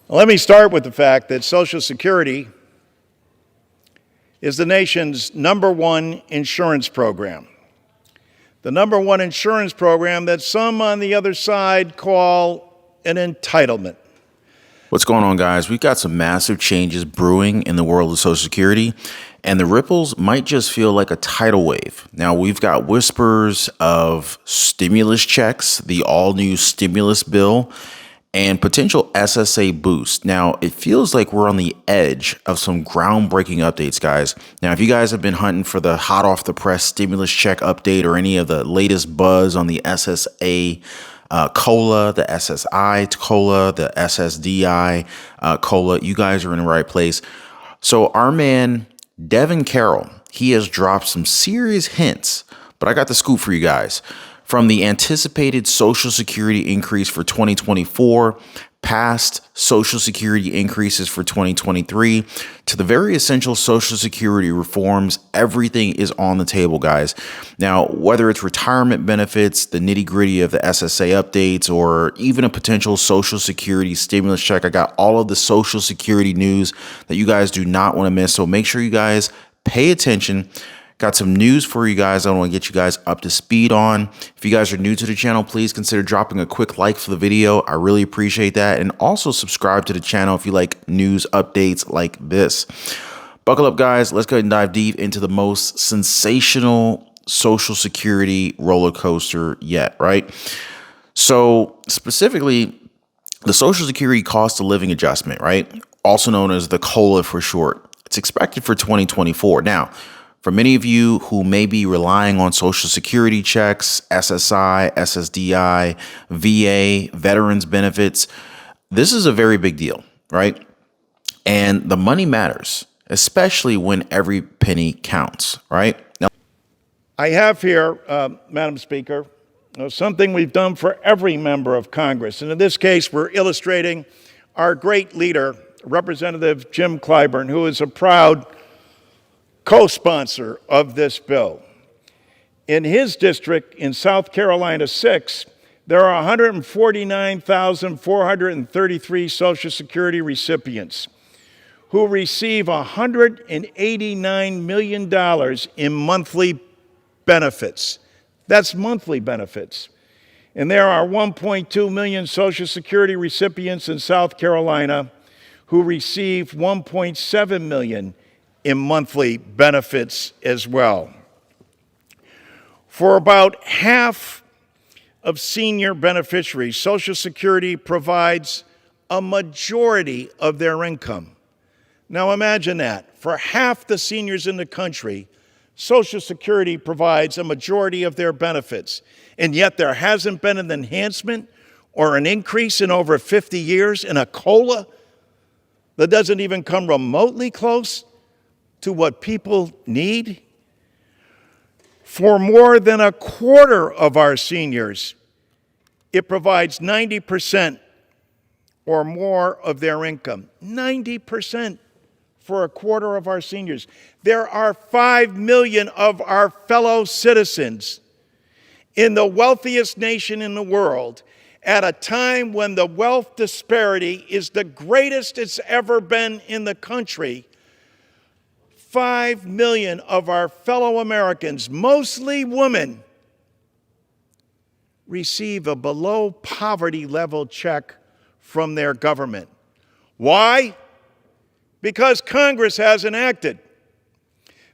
Let me start with the fact that Social Security is the nation's #1 insurance program. The #1 insurance program that some on the other side call an entitlement. What's going on, guys? We've got some massive changes brewing in the world of Social Security, and the ripples might just feel like a tidal wave. Now, we've got whispers of stimulus checks, the all-new stimulus bill, and potential SSA boost. Now, it feels like we're on the edge of some groundbreaking updates, guys. Now, if you guys have been hunting for the hot off the press stimulus check update or any of the latest buzz on the SSA COLA, the SSI COLA, the SSDI COLA, you guys are in the right place. So our man, Devin Carroll, he has dropped some serious hints, but I got the scoop for you guys. From the anticipated Social Security increase for 2024, past Social Security increases for 2023, to the very essential Social Security reforms, everything is on the table, guys. Now, whether it's retirement benefits, the nitty-gritty of the SSA updates, or even a potential Social Security stimulus check, I got all of the Social Security news that you guys do not want to miss. So make sure you guys pay attention. Got some news for you guys I want to get you guys up to speed on. If you guys are new to the channel, please consider dropping a quick like for the video. I really appreciate that. And also subscribe to the channel if you like news updates like this. Buckle up, guys. Let's go ahead and dive deep into the most sensational Social Security roller coaster yet, right? So specifically, the Social Security cost of living adjustment, right? Also known as the COLA for short. It's expected for 2024. Now, for many of you who may be relying on Social Security checks, SSI, SSDI, VA, veterans benefits, this is a very big deal, right? And the money matters, especially when every penny counts, right? Now, I have here, Madam Speaker, something we've done for every member of Congress. And in this case, we're illustrating our great leader, Representative Jim Clyburn, who is a proud co-sponsor of this bill. In his district in South Carolina 6, there are 149,433 Social Security recipients who receive $189 million in monthly benefits. That's monthly benefits. And there are 1.2 million Social Security recipients in South Carolina who receive 1.7 million in monthly benefits as well. For about half of senior beneficiaries, Social Security provides a majority of their income. Now imagine that. For half the seniors in the country, Social Security provides a majority of their benefits. And yet there hasn't been an enhancement or an increase in over 50 years in a COLA that doesn't even come remotely close to what people need. For more than a quarter of our seniors, it provides 90% or more of their income. 90% for a quarter of our seniors. There are 5 million of our fellow citizens in the wealthiest nation in the world at a time when the wealth disparity is the greatest it's ever been in the country. 5 million of our fellow Americans, mostly women, receive a below poverty level check from their government. Why? Because Congress hasn't acted.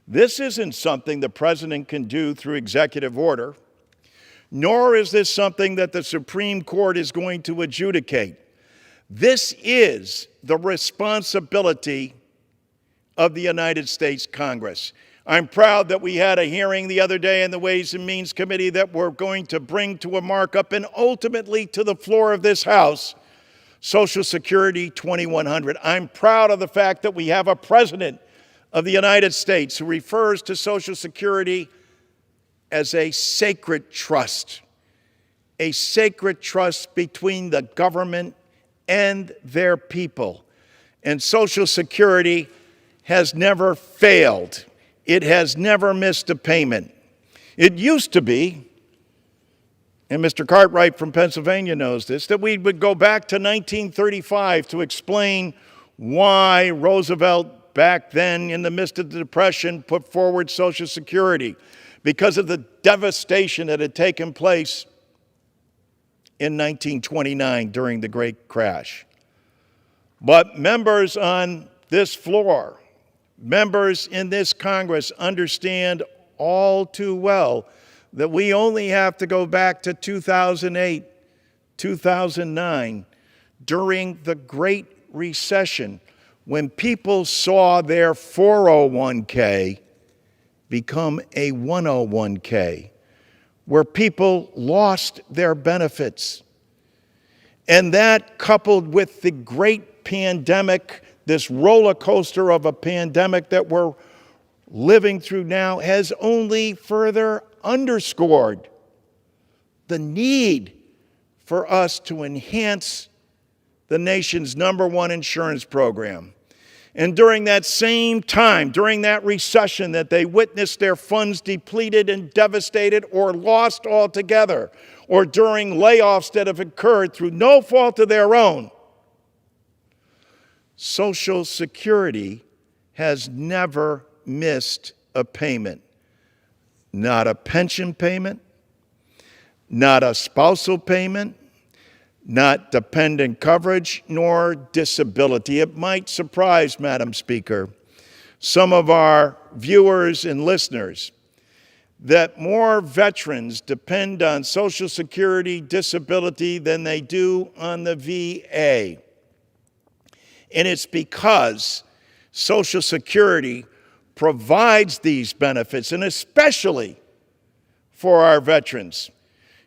This isn't something the president can do through executive order, nor is this something that the Supreme Court is going to adjudicate. This is the responsibility of the United States Congress. I'm proud that we had a hearing the other day in the Ways and Means Committee that we're going to bring to a markup and ultimately to the floor of this House, Social Security 2100. I'm proud of the fact that we have a president of the United States who refers to Social Security as a sacred trust between the government and their people. And Social Security has never failed. It has never missed a payment. It used to be, and Mr. Cartwright from Pennsylvania knows this, that we would go back to 1935 to explain why Roosevelt, back then in the midst of the Depression, put forward Social Security, because of the devastation that had taken place in 1929 during the Great Crash. But members on this floor, members in this Congress understand all too well that we only have to go back to 2008, 2009, during the Great Recession, when people saw their 401k become a 101k, where people lost their benefits. And that, coupled with the great pandemic, this roller coaster of a pandemic that we're living through now, has only further underscored the need for us to enhance the nation's #1 insurance program. And during that same time, during that recession that they witnessed their funds depleted and devastated or lost altogether, or during layoffs that have occurred through no fault of their own, Social Security has never missed a payment. Not a pension payment, not a spousal payment, not dependent coverage, nor disability. It might surprise, Madam Speaker, some of our viewers and listeners that more veterans depend on Social Security disability than they do on the VA. And it's because Social Security provides these benefits, and especially for our veterans.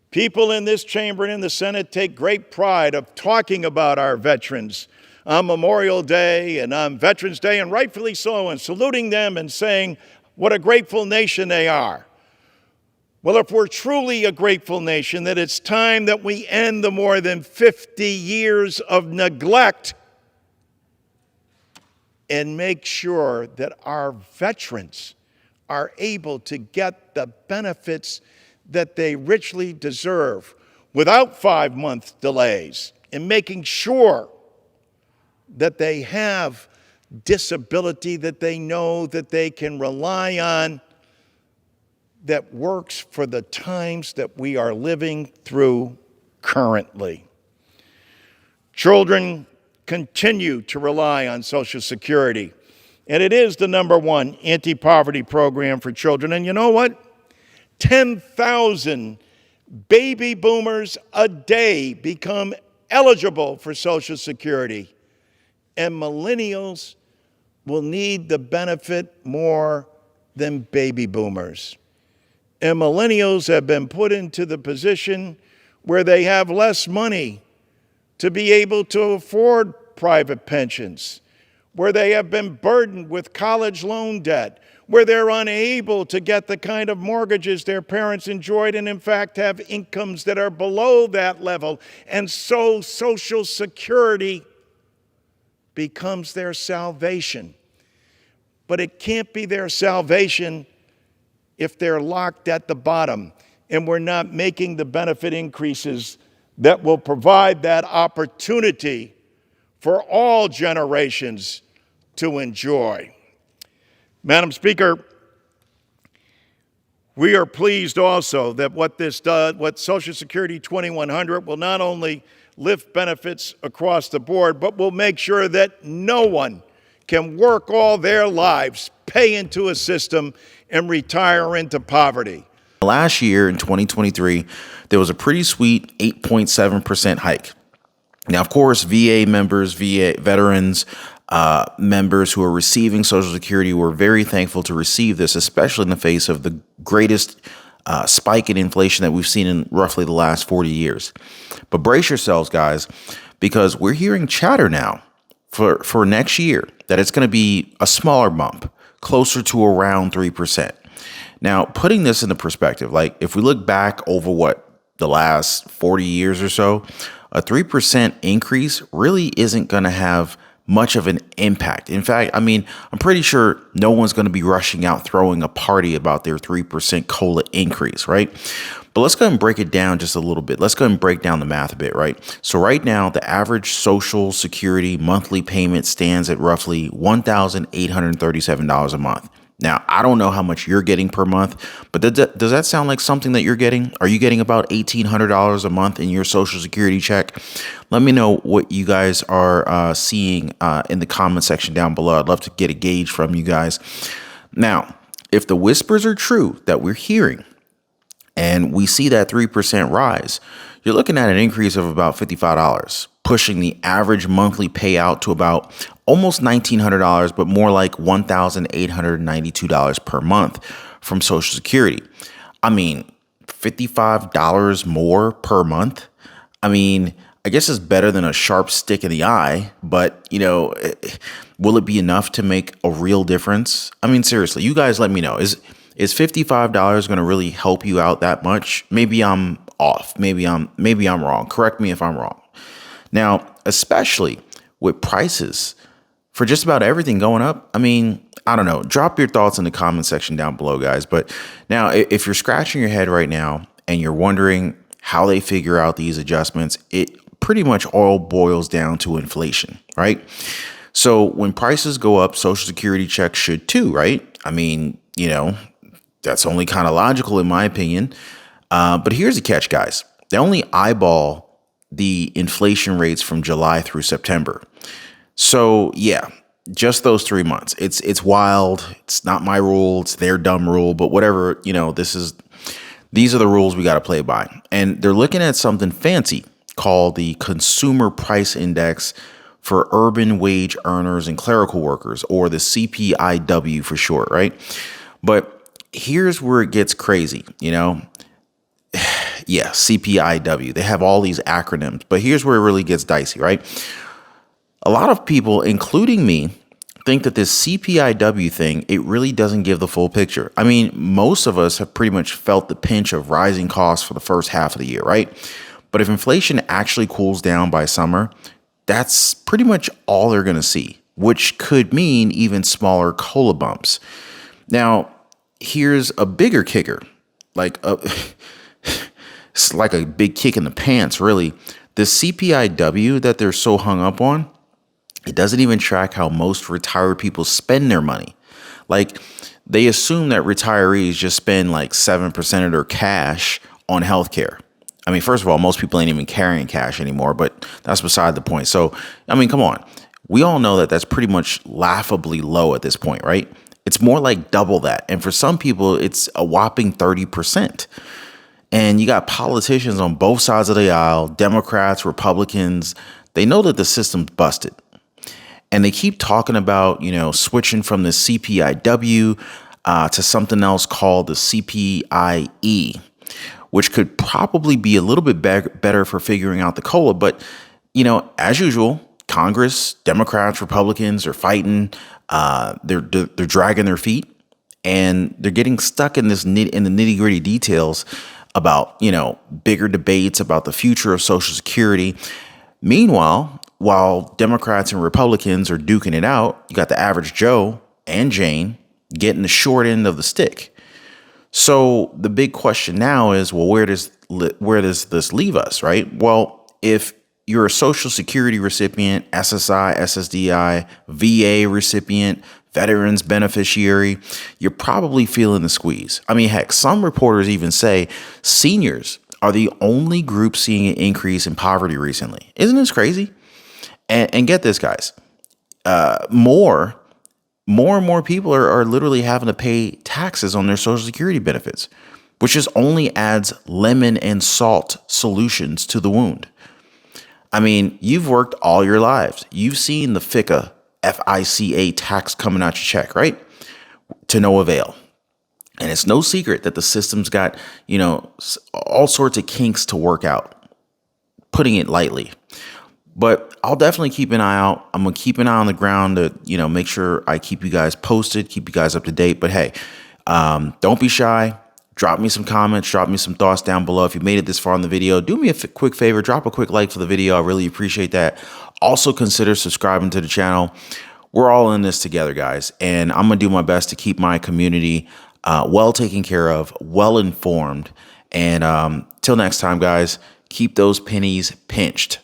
People in this chamber and in the Senate take great pride of talking about our veterans on Memorial Day and on Veterans Day, and rightfully so, and saluting them and saying what a grateful nation they are. Well, if we're truly a grateful nation, that it's time that we end the more than 50 years of neglect and make sure that our veterans are able to get the benefits that they richly deserve without 5-month delays, and making sure that they have disability that they know that they can rely on, that works for the times that we are living through currently. Children continue to rely on Social Security, and it is the #1 anti-poverty program for children. And you know what? 10,000 baby boomers a day become eligible for Social Security, and millennials will need the benefit more than baby boomers. And millennials have been put into the position where they have less money to be able to afford private pensions, where they have been burdened with college loan debt, where they're unable to get the kind of mortgages their parents enjoyed, and in fact have incomes that are below that level. And so Social Security becomes their salvation. But it can't be their salvation if they're locked at the bottom and we're not making the benefit increases that will provide that opportunity for all generations to enjoy. Madam Speaker, we are pleased also that what this does, what Social Security 2100 will not only lift benefits across the board, but will make sure that no one can work all their lives, pay into a system, and retire into poverty. Last year in 2023, there was a pretty sweet 8.7% hike. Now, of course, VA members, VA veterans, members who are receiving Social Security were very thankful to receive this, especially in the face of the greatest spike in inflation that we've seen in roughly the last 40 years. But brace yourselves, guys, because we're hearing chatter now for next year that it's going to be a smaller bump, closer to around 3%. Now, putting this into perspective, like if we look back over the last 40 years or so, a 3% increase really isn't going to have much of an impact. In fact, I mean, I'm pretty sure no one's going to be rushing out throwing a party about their 3% COLA increase, right? But let's go ahead and break it down just a little bit. Let's go ahead and break down the math a bit, right? So right now, the average Social Security monthly payment stands at roughly $1,837 a month. Now, I don't know how much you're getting per month, but does that sound like something that you're getting? Are you getting about $1,800 a month in your Social Security check? Let me know what you guys are seeing in the comment section down below. I'd love to get a gauge from you guys. Now, if the whispers are true that we're hearing, and we see that 3% rise, you're looking at an increase of about $55, pushing the average monthly payout to about almost $1,900, but more like $1,892 per month from Social Security. I mean, $55 more per month. I mean, I guess it's better than a sharp stick in the eye, but will it be enough to make a real difference? I mean, seriously, you guys let me know. Is $55 going to really help you out that much? Maybe I'm off. Maybe I'm wrong. Correct me if I'm wrong. Now, especially with prices for just about everything going up. I mean, I don't know. Drop your thoughts in the comment section down below, guys. But now, if you're scratching your head right now and you're wondering how they figure out these adjustments, it pretty much all boils down to inflation, right? So when prices go up, Social Security checks should too, right? I mean, that's only kind of logical in my opinion. But here's the catch, guys. They only eyeball the inflation rates from July through September. So yeah, just those 3 months. It's wild. It's not my rule. It's their dumb rule. But whatever, these are the rules we got to play by. And they're looking at something fancy called the Consumer Price Index for urban wage earners and clerical workers, or the CPIW for short, right? But here's where it gets crazy, Yeah, CPIW. They have all these acronyms, but here's where it really gets dicey, right? A lot of people, including me, think that this CPIW thing, it really doesn't give the full picture. I mean, most of us have pretty much felt the pinch of rising costs for the first half of the year, right? But if inflation actually cools down by summer, that's pretty much all they're going to see, which could mean even smaller COLA bumps. Now, here's a bigger kicker, it's like a big kick in the pants, really. The CPIW that they're so hung up on, it doesn't even track how most retired people spend their money. Like, they assume that retirees just spend like 7% of their cash on healthcare. I mean, first of all, most people ain't even carrying cash anymore, but that's beside the point. So, I mean, come on. We all know that that's pretty much laughably low at this point, right? It's more like double that. And for some people, it's a whopping 30%. And you got politicians on both sides of the aisle, Democrats, Republicans. They know that the system's busted. And they keep talking about, switching from the CPIW to something else called the CPIE, which could probably be a little bit better for figuring out the COLA. But, as usual, Congress, Democrats, Republicans are fighting. They're dragging their feet, and they're getting stuck in the nitty gritty details about, bigger debates about the future of Social Security. Meanwhile, while Democrats and Republicans are duking it out, you got the average Joe and Jane getting the short end of the stick. So the big question now is, well, where does this leave us, right? Well, if you're a Social Security recipient, SSI, SSDI, VA recipient, veterans beneficiary, you're probably feeling the squeeze. I mean, heck, some reporters even say seniors are the only group seeing an increase in poverty recently. Isn't this crazy? And get this, guys, more and more people are literally having to pay taxes on their Social Security benefits, which just only adds lemon and salt solutions to the wound. I mean, you've worked all your lives. You've seen the FICA, FICA tax coming out your check, right? To no avail. And it's no secret that the system's got, all sorts of kinks to work out, putting it lightly. But I'll definitely keep an eye out. I'm going to keep an eye on the ground to, make sure I keep you guys posted, keep you guys up to date. But hey, don't be shy. Drop me some comments, drop me some thoughts down below. If you made it this far in the video, do me a quick favor, drop a quick like for the video. I really appreciate that. also consider subscribing to the channel. We're all in this together, guys, and I'm going to do my best to keep my community well taken care of, well informed. And till next time, guys, keep those pennies pinched.